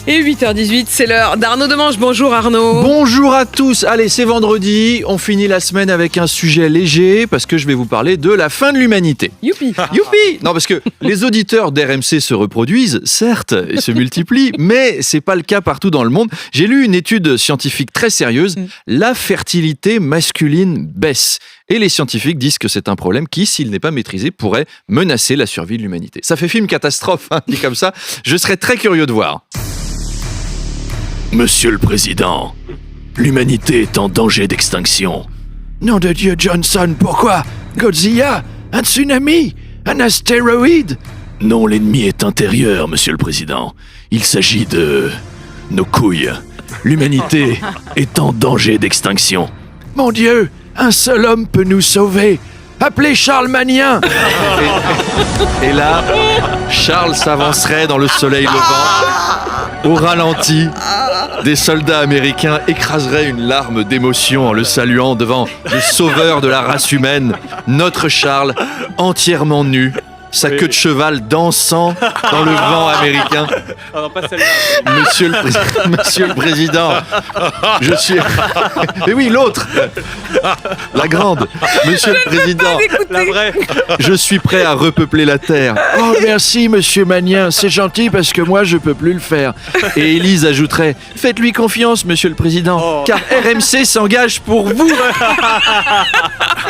Et 8h18, c'est l'heure d'Arnaud Demange. Bonjour Arnaud. Bonjour à tous. Allez, c'est vendredi. On finit la semaine avec un sujet léger parce que je vais vous parler de la fin de l'humanité. Youpi. Youpi. Non, parce que les auditeurs d'RMC se reproduisent, certes, et se multiplient, mais c'est pas le cas partout dans le monde. J'ai lu une étude scientifique très sérieuse. La fertilité masculine baisse. Et les scientifiques disent que c'est un problème qui, s'il n'est pas maîtrisé, pourrait menacer la survie de l'humanité. Ça fait film catastrophe, hein, dit comme ça. Je serais très curieux de voir. Monsieur le Président, l'humanité est en danger d'extinction. Nom de Dieu, Johnson, pourquoi? Godzilla? Un tsunami? Un astéroïde? Non, l'ennemi est intérieur, Monsieur le Président. Il s'agit de nos couilles. L'humanité est en danger d'extinction. Mon Dieu, un seul homme peut nous sauver. Appelez Charles Magnien. Et là, Charles s'avancerait dans le soleil levant, au ralenti. Des soldats américains écraseraient une larme d'émotion en le saluant devant le sauveur de la race humaine, notre Charles, entièrement nu, sa queue de cheval dansant dans le vent américain. Oh non, pas celle-là. Monsieur le Président, je suis... Mais oui, l'autre, la grande. Monsieur le Président, La vraie. je suis prêt à repeupler la Terre. Oh, merci, Monsieur Magnien, c'est gentil parce que moi, je peux plus le faire. Et Élise ajouterait, faites-lui confiance, Monsieur le Président, car RMC s'engage pour vous.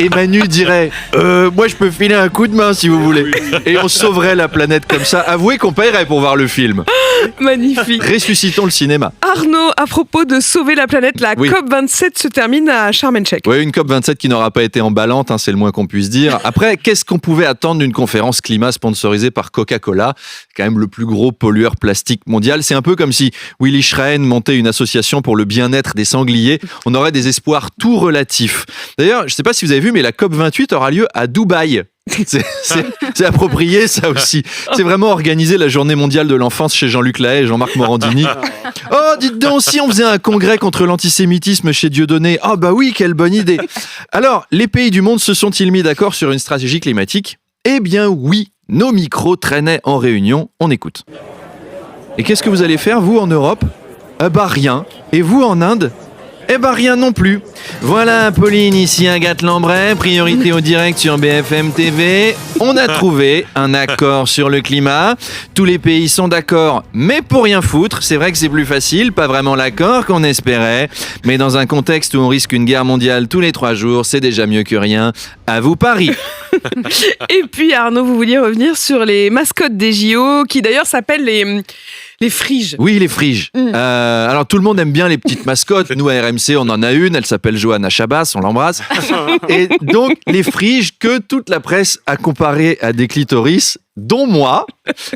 Et Manu dirait, moi, je peux filer un coup de main si vous voulez. Et on sauverait la planète comme ça. Avouez qu'on paierait pour voir le film. Magnifique. Ressuscitons le cinéma. Arnaud, à propos de sauver la planète, la Oui. COP27 se termine à Sharm el-Sheikh. Oui, une COP27 qui n'aura pas été emballante, hein, c'est le moins qu'on puisse dire. Après, qu'est-ce qu'on pouvait attendre d'une conférence climat sponsorisée par Coca-Cola, quand même le plus gros pollueur plastique mondial? C'est un peu comme si Willy Schrein montait une association pour le bien-être des sangliers. On aurait des espoirs tout relatifs. D'ailleurs, je ne sais pas si vous avez vu, mais la COP28 aura lieu à Dubaï. C'est approprié, ça aussi. C'est vraiment organiser la journée mondiale de l'enfance chez Jean-Luc Lahaye et Jean-Marc Morandini. Oh, dites donc, si on faisait un congrès contre l'antisémitisme chez Dieudonné. Oh bah oui, quelle bonne idée. Alors, les pays du monde se sont-ils mis d'accord sur une stratégie climatique? Eh bien oui, nos micros traînaient en réunion. On écoute. Et qu'est-ce que vous allez faire, vous, en Europe? Bah rien. Et vous, en Inde? Eh ben rien non plus. Voilà, Pauline, ici Agathe Lambray, priorité au direct sur BFM TV. On a trouvé un accord sur le climat. Tous les pays sont d'accord, mais pour rien foutre. C'est vrai que c'est plus facile, pas vraiment l'accord qu'on espérait. Mais dans un contexte où on risque une guerre mondiale tous les 3 jours, c'est déjà mieux que rien. À vous Paris. Et puis Arnaud, vous vouliez revenir sur les mascottes des JO, qui d'ailleurs s'appellent les friges. Oui, les friges. Alors, tout le monde aime bien les petites mascottes. Nous, à RMC, on en a une. Elle s'appelle Johanna Chabas. On l'embrasse. Et donc, les friges que toute la presse a comparées à des clitoris, dont moi.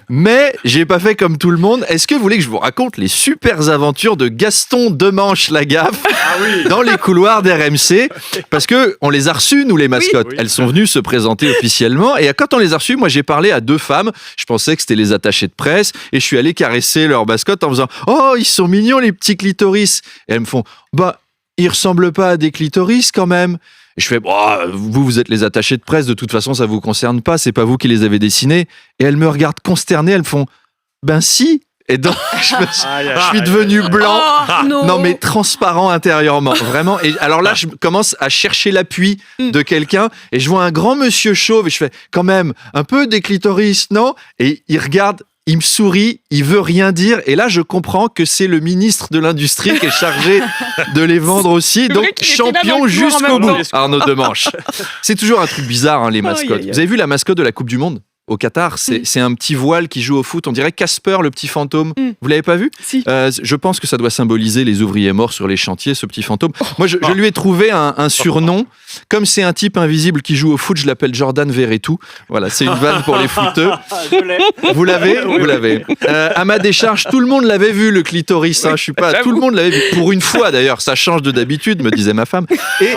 Mais j'ai pas fait comme tout le monde. Est-ce que vous voulez que je vous raconte les super aventures de Gaston Demanche-Lagaffe dans les couloirs d'RMC? Parce que on les a reçues, nous, les mascottes. Oui. Elles sont venues se présenter officiellement. Et quand on les a reçues, moi, j'ai parlé à 2 femmes. Je pensais que c'était les attachés de presse. Et je suis allé caresser leur mascotte en faisant « Oh, ils sont mignons, les petits clitoris !» Et elles me font « Bah, ils ressemblent pas à des clitoris, quand même !» Et je fais vous êtes les attachés de presse, de toute façon, ça vous concerne pas, c'est pas vous qui les avez dessinés. Et elles me regardent consternées, elles me font ben si. Et donc, je suis devenu blanc. Oh, Non, mais transparent intérieurement, vraiment. Et alors là, je commence à chercher l'appui de quelqu'un et je vois un grand monsieur chauve et je fais quand même un peu des clitoris, non? Et il regarde. Il me sourit, il veut rien dire, et là je comprends que c'est le ministre de l'Industrie qui est chargé de les vendre aussi, donc vrai qu'il était là dans champion le couloir en jusqu'au même bout, temps. Arnaud Demanche. C'est toujours un truc bizarre, hein, les mascottes. Aïe, aïe, aïe. Vous avez vu la mascotte de la Coupe du Monde au Qatar? C'est un petit voile qui joue au foot, on dirait Casper, le petit fantôme. Vous l'avez pas vu? Si. Je pense que ça doit symboliser les ouvriers morts sur les chantiers, ce petit fantôme. Moi, je lui ai trouvé un surnom. Comme c'est un type invisible qui joue au foot, je l'appelle Jordan Verretou. Voilà, c'est une vanne pour les footeux. Je l'ai. Vous l'avez? Vous l'avez. À ma décharge, tout le monde l'avait vu, le clitoris. Hein, je suis pas. Tout le monde l'avait vu. Pour une fois, d'ailleurs, ça change de d'habitude, me disait ma femme. Et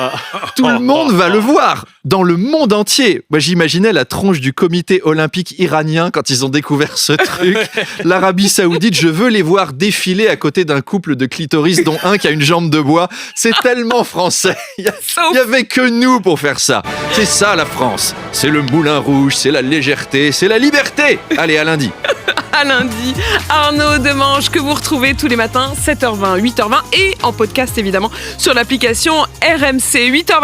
tout le monde va le voir. dans le monde entier. Moi, j'imaginais la tronche du comité olympique iranien quand ils ont découvert ce truc. L'Arabie Saoudite, je veux les voir défiler à côté d'un couple de clitoris dont un qui a une jambe de bois. C'est tellement français. Il y avait que nous pour faire ça. C'est ça la France. C'est le Moulin Rouge, c'est la légèreté, c'est la liberté. Allez, à lundi. À lundi, Arnaud Demange que vous retrouvez tous les matins 7h20, 8h20 et en podcast évidemment sur l'application RMC 8h20.